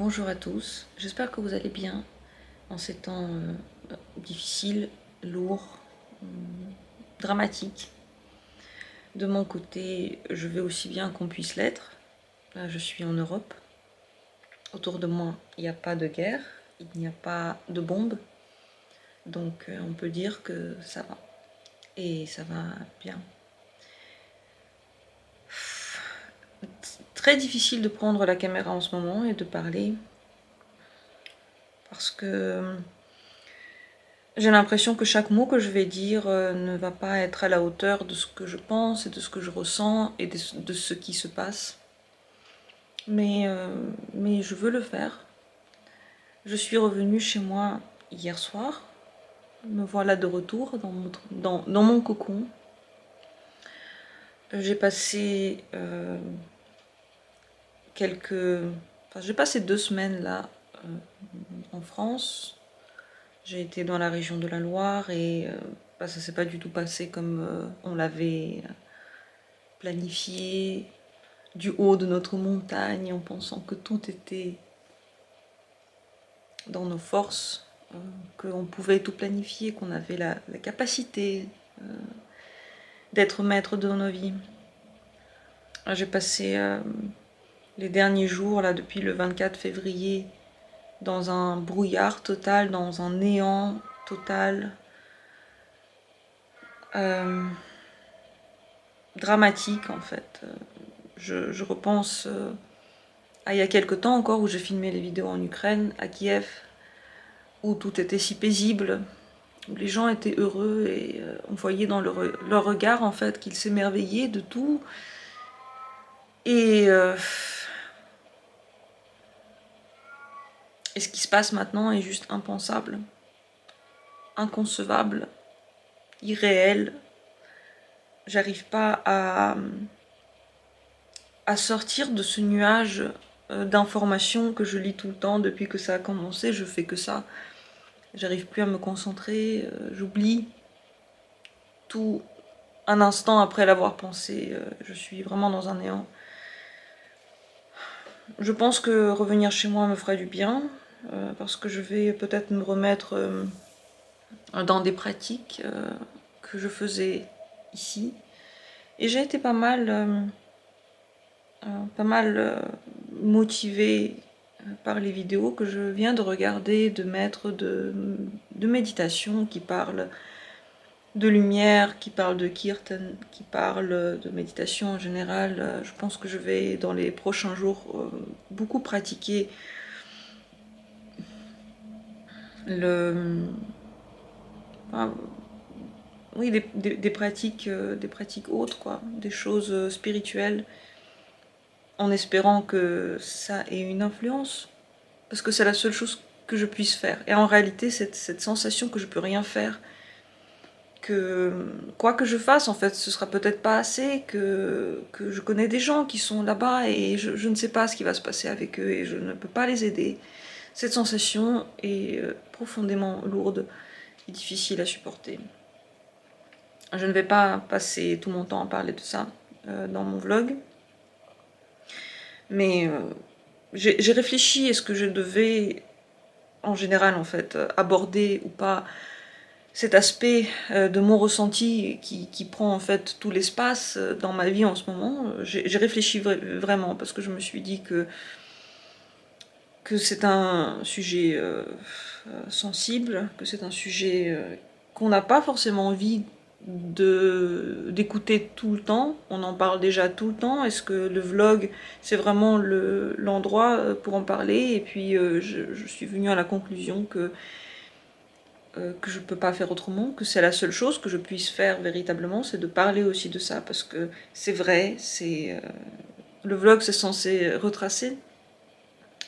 Bonjour à tous, j'espère que vous allez bien en ces temps difficiles, lourds, dramatiques. De mon côté, je vais aussi bien qu'on puisse l'être. Là, je suis en Europe. Autour de moi, il n'y a pas de guerre, il n'y a pas de bombes. Donc on peut dire que ça va. Et ça va bien. Très difficile de prendre la caméra en ce moment et de parler. Parce que j'ai l'impression que chaque mot que je vais dire ne va pas être à la hauteur de ce que je pense et de ce que je ressens et de ce qui se passe. Mais je veux le faire. Je suis revenue chez moi hier soir. Me voilà de retour dans mon cocon. J'ai passé j'ai passé 2 semaines là en France. J'ai été dans la région de la Loire et ça s'est pas du tout passé comme on l'avait planifié du haut de notre montagne en pensant que tout était dans nos forces, qu'on pouvait tout planifier, qu'on avait la capacité d'être maître de nos vies. J'ai passé les derniers jours, là, depuis le 24 février, dans un brouillard total, dans un néant total, dramatique en fait. Je repense à il y a quelque temps encore où j'ai filmé les vidéos en Ukraine, à Kiev, où tout était si paisible, où les gens étaient heureux et on voyait dans leur regard en fait qu'ils s'émerveillaient de tout. Et ce qui se passe maintenant est juste impensable, inconcevable, irréel. J'arrive pas à sortir de ce nuage d'informations que je lis tout le temps depuis que ça a commencé. Je fais que ça. J'arrive plus à me concentrer, j'oublie tout un instant après l'avoir pensé. Je suis vraiment dans un néant. Je pense que revenir chez moi me ferait du bien, parce que je vais peut-être me remettre dans des pratiques que je faisais ici. Et j'ai été pas mal motivée par les vidéos que je viens de regarder de maîtres de méditation qui parlent de lumière, qui parlent de kirtan, qui parlent de méditation en général. Je pense que je vais dans les prochains jours beaucoup pratiquer des pratiques autres, quoi, des choses spirituelles, en espérant que ça ait une influence, parce que c'est la seule chose que je puisse faire. Et en réalité, cette sensation que je peux rien faire, que quoi que je fasse, en fait, ce sera peut-être pas assez, que je connais des gens qui sont là-bas et je ne sais pas ce qui va se passer avec eux et je ne peux pas les aider. Cette sensation est profondément lourde et difficile à supporter. Je ne vais pas passer tout mon temps à parler de ça dans mon vlog, mais j'ai réfléchi, est-ce que je devais, en général en fait, aborder ou pas cet aspect de mon ressenti qui prend en fait tout l'espace dans ma vie en ce moment. J'ai réfléchi vraiment parce que je me suis dit que c'est un sujet sensible, que c'est un sujet qu'on n'a pas forcément envie d'écouter tout le temps. On en parle déjà tout le temps. Est-ce que le vlog, c'est vraiment l'endroit pour en parler? Et puis je suis venue à la conclusion que je peux pas faire autrement, que c'est la seule chose que je puisse faire véritablement, c'est de parler aussi de ça, parce que c'est vrai, le vlog c'est censé retracer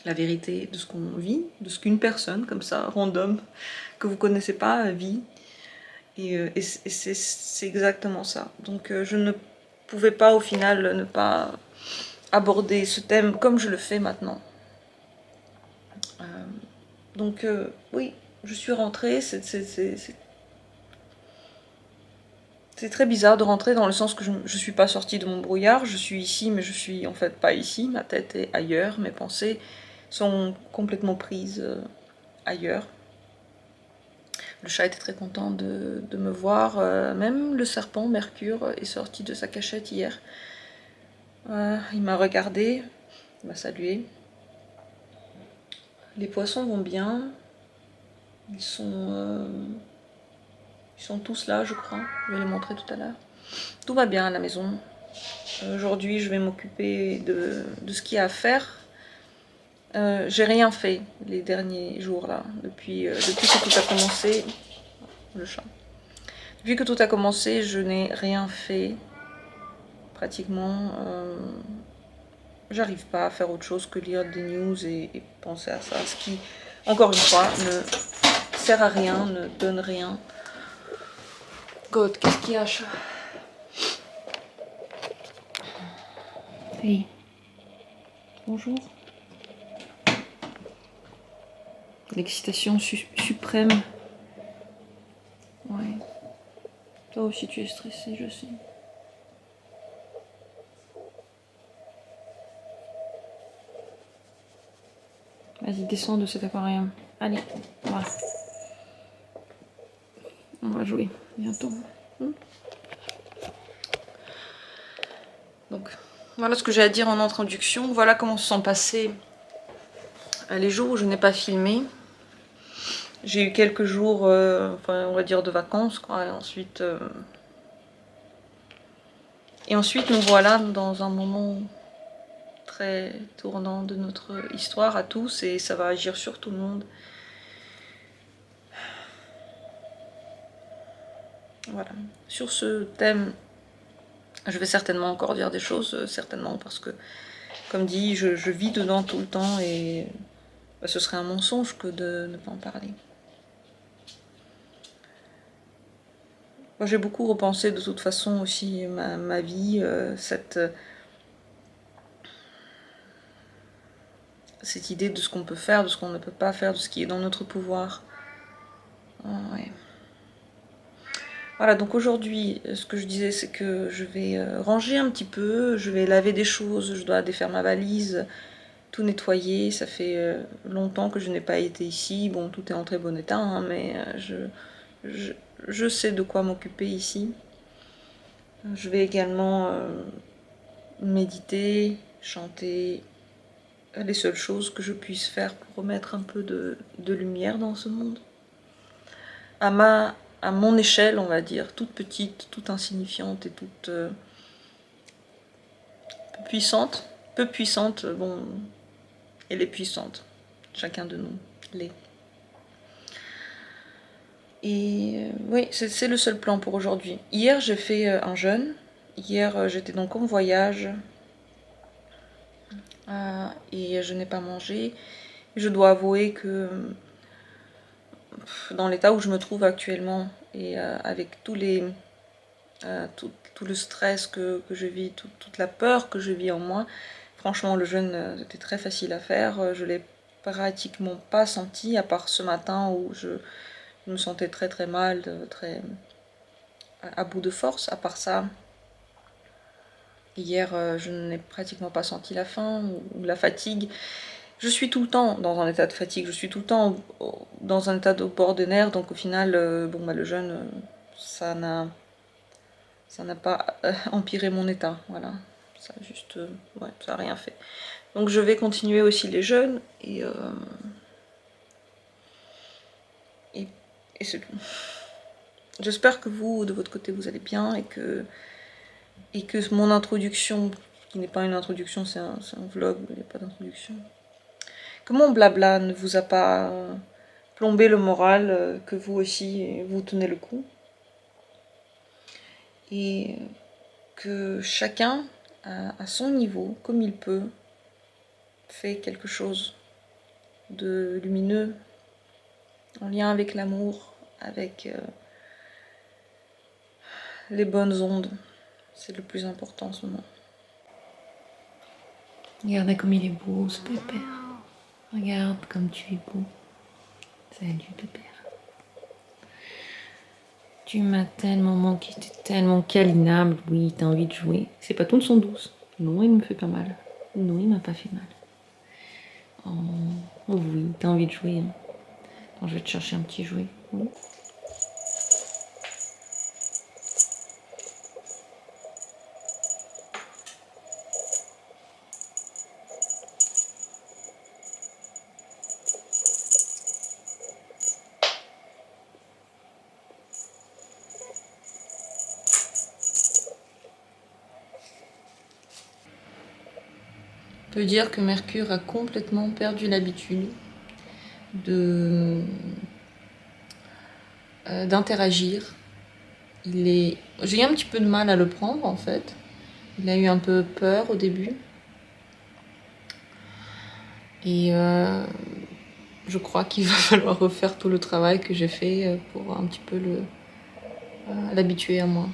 la vérité de ce qu'on vit, de ce qu'une personne comme ça, random, que vous connaissez pas, vit, et c'est exactement ça. Donc je ne pouvais pas au final ne pas aborder ce thème comme je le fais maintenant. Donc oui, je suis rentrée, c'est très bizarre de rentrer dans le sens que je suis pas sortie de mon brouillard, je suis ici mais je suis en fait pas ici, ma tête est ailleurs, mes pensées sont complètement prises ailleurs. Le chat était très content de me voir. Même le serpent, Mercure, est sorti de sa cachette hier. Il m'a regardé, il m'a salué. Les poissons vont bien. Ils sont tous là, je crois. Je vais les montrer tout à l'heure. Tout va bien à la maison. Aujourd'hui, je vais m'occuper de ce qu'il y a à faire. J'ai rien fait les derniers jours là, depuis que tout a commencé. Le chat. Depuis que tout a commencé, je n'ai rien fait. Pratiquement, j'arrive pas à faire autre chose que lire des news et penser à ça. Ce qui, encore une fois, ne sert à rien, ne donne rien. God, qu'est-ce qu'il y a, chat? Hey. Bonjour. L'excitation suprême. Ouais. Toi aussi tu es stressé, je sais. Vas-y, descends de cet aquarium. Allez, voilà. On va jouer bientôt. Donc, voilà ce que j'ai à dire en introduction. Voilà comment se sont passés les jours où je n'ai pas filmé. J'ai eu quelques jours, enfin, on va dire de vacances, quoi. Et ensuite, nous voilà dans un moment très tournant de notre histoire à tous, et ça va agir sur tout le monde. Voilà. Sur ce thème, je vais certainement encore dire des choses, certainement, parce que, comme dit, je vis dedans tout le temps, et bah, ce serait un mensonge que de ne pas en parler. Moi, j'ai beaucoup repensé de toute façon aussi ma vie, cette idée de ce qu'on peut faire, de ce qu'on ne peut pas faire, de ce qui est dans notre pouvoir. Ouais. Voilà, donc aujourd'hui, ce que je disais, c'est que je vais ranger un petit peu, je vais laver des choses, je dois défaire ma valise, tout nettoyer. Ça fait longtemps que je n'ai pas été ici. Bon, tout est en très bon état, hein, mais je sais de quoi m'occuper ici. Je vais également méditer, chanter, les seules choses que je puisse faire pour remettre un peu de lumière dans ce monde. À mon échelle, on va dire, toute petite, toute insignifiante et toute peu puissante, bon, elle est puissante, chacun de nous l'est. Et oui, c'est le seul plan pour aujourd'hui. Hier, j'ai fait un jeûne. Hier, j'étais donc en voyage et je n'ai pas mangé. Je dois avouer que dans l'état où je me trouve actuellement et avec tout le stress que je vis, toute la peur que je vis en moi, franchement le jeûne était très facile à faire. Je l'ai pratiquement pas senti, à part ce matin où je me sentais très très mal, très à bout de force. À part ça, hier je n'ai pratiquement pas senti la faim ou la fatigue. Je suis tout le temps dans un état de fatigue, je suis tout le temps dans un état au bord des nerfs, donc au final, bon, bah, le jeûne, ça n'a pas empiré mon état, voilà. Ça a juste, ouais, ça n'a rien fait. Donc je vais continuer aussi les jeûnes, et c'est tout. J'espère que vous, de votre côté, vous allez bien, et que mon introduction, qui n'est pas une introduction, c'est un vlog, il n'y a pas d'introduction, que mon blabla ne vous a pas plombé le moral, que vous aussi vous tenez le coup. Et que chacun, à son niveau, comme il peut, fait quelque chose de lumineux, en lien avec l'amour, avec les bonnes ondes. C'est le plus important en ce moment. Regardez comme il est beau, ce pépère. Regarde comme tu es beau. Salut, pépère. Tu m'as tellement manqué, tu es tellement câlinable. Oui, t'as envie de jouer. Ces patounes sont douces. Non, il me fait pas mal. Non, il m'a pas fait mal. Oh, oui, t'as envie de jouer. Hein. Attends, je vais te chercher un petit jouet. Oui. On peut dire que Mercure a complètement perdu l'habitude de d'interagir. J'ai eu un petit peu de mal à le prendre en fait. Il a eu un peu peur au début. Et je crois qu'il va falloir refaire tout le travail que j'ai fait pour un petit peu l'habituer à moi.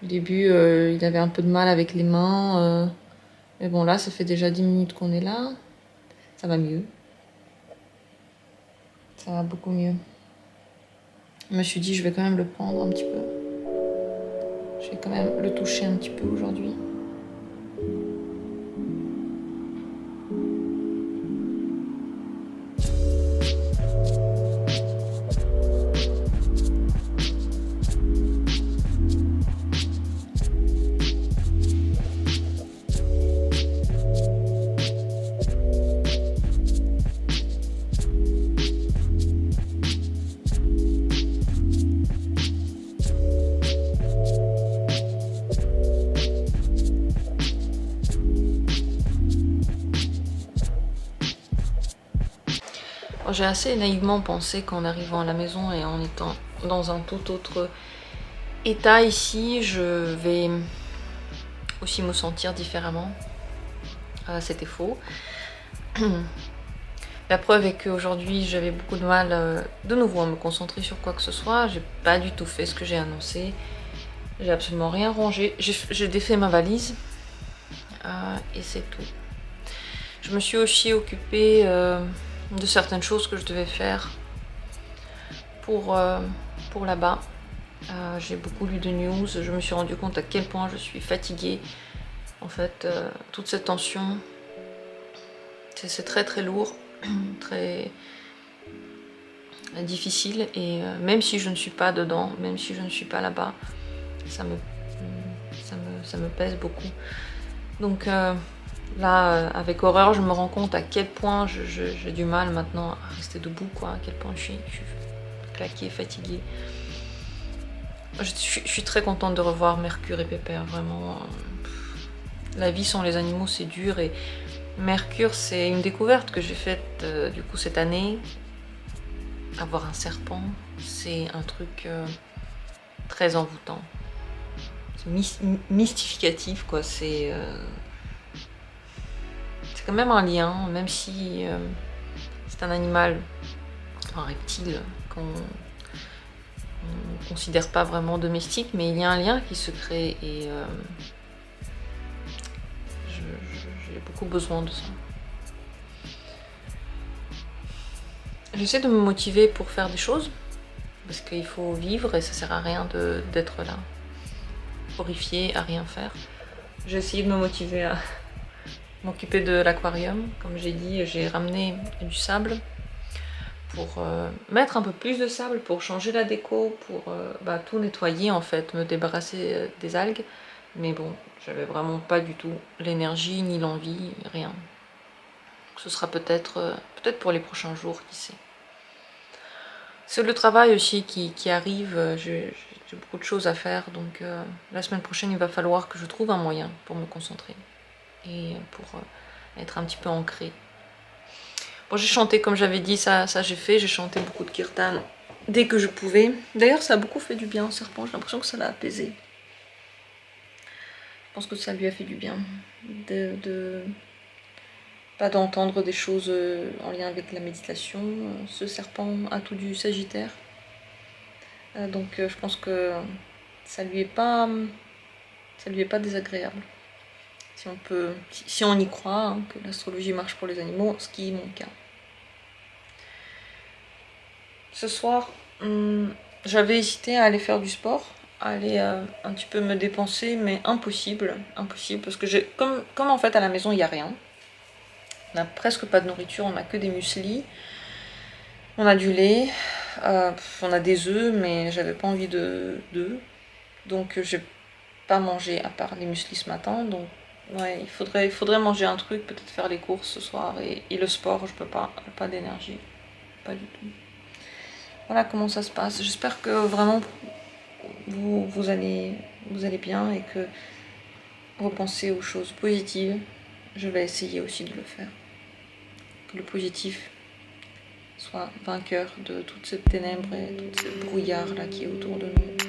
Au début, il avait un peu de mal avec les mains. Mais bon, là, ça fait déjà 10 minutes qu'on est là. Ça va mieux. Ça va beaucoup mieux. Je me suis dit, je vais quand même le prendre un petit peu. Je vais quand même le toucher un petit peu aujourd'hui. J'ai assez naïvement pensé qu'en arrivant à la maison et en étant dans un tout autre état ici, je vais aussi me sentir différemment. C'était faux. La preuve est qu'aujourd'hui j'avais beaucoup de mal de nouveau à me concentrer sur quoi que ce soit. J'ai pas du tout fait ce que j'ai annoncé. J'ai absolument rien rangé. J'ai défait ma valise et c'est tout. Je me suis aussi occupée de certaines choses que je devais faire pour là-bas. J'ai beaucoup lu de news. Je me suis rendu compte à quel point je suis fatiguée. En fait, toute cette tension, c'est très très lourd, très difficile. Et même si je ne suis pas dedans, même si je ne suis pas là-bas, ça me pèse beaucoup. Donc là, avec horreur, je me rends compte à quel point j'ai du mal maintenant à rester debout, quoi. À quel point je suis claquée, fatiguée. Je suis très contente de revoir Mercure et Pépère, vraiment. La vie sans les animaux, c'est dur. Et Mercure, c'est une découverte que j'ai faite du coup cette année. Avoir un serpent, c'est un truc très envoûtant. C'est mystificatif, quoi. C'est quand même un lien, même si c'est un animal, un reptile qu'on ne considère pas vraiment domestique, mais il y a un lien qui se crée et j'ai beaucoup besoin de ça. J'essaie de me motiver pour faire des choses, parce qu'il faut vivre et ça sert à rien d'être là, horrifié, à rien faire. J'ai essayé de me motiver à m'occuper de l'aquarium. Comme j'ai dit, j'ai ramené du sable pour mettre un peu plus de sable, pour changer la déco, pour tout nettoyer en fait, me débarrasser des algues. Mais bon, j'avais vraiment pas du tout l'énergie, ni l'envie, rien. Ce sera peut-être pour les prochains jours, qui sait. C'est le travail aussi qui arrive, j'ai beaucoup de choses à faire, donc la semaine prochaine il va falloir que je trouve un moyen pour me concentrer et pour être un petit peu ancrée. Bon, j'ai chanté comme j'avais dit, ça j'ai fait, j'ai chanté beaucoup de kirtan dès que je pouvais. D'ailleurs ça a beaucoup fait du bien au serpent, j'ai l'impression que ça l'a apaisé. Je pense que ça lui a fait du bien pas d'entendre des choses en lien avec la méditation. Ce serpent a tout du Sagittaire. Donc je pense que ça lui est pas désagréable. Si on y croit, hein, que l'astrologie marche pour les animaux, ce qui est mon cas. Ce soir, j'avais hésité à aller faire du sport, à aller un petit peu me dépenser, mais impossible parce que comme en fait à la maison il n'y a rien. On n'a presque pas de nourriture, on n'a que des mueslis. On a du lait, on a des œufs, mais j'avais pas envie d'œufs. Donc j'ai pas mangé à part les mueslis ce matin. Donc ouais, il faudrait manger un truc, peut-être faire les courses ce soir. Et le sport, je peux pas d'énergie. Pas du tout. Voilà comment ça se passe. J'espère que vraiment vous allez bien et que vous pensez aux choses positives. Je vais essayer aussi de le faire. Que le positif soit vainqueur de toute cette ténèbre et tout ce brouillard là qui est autour de nous.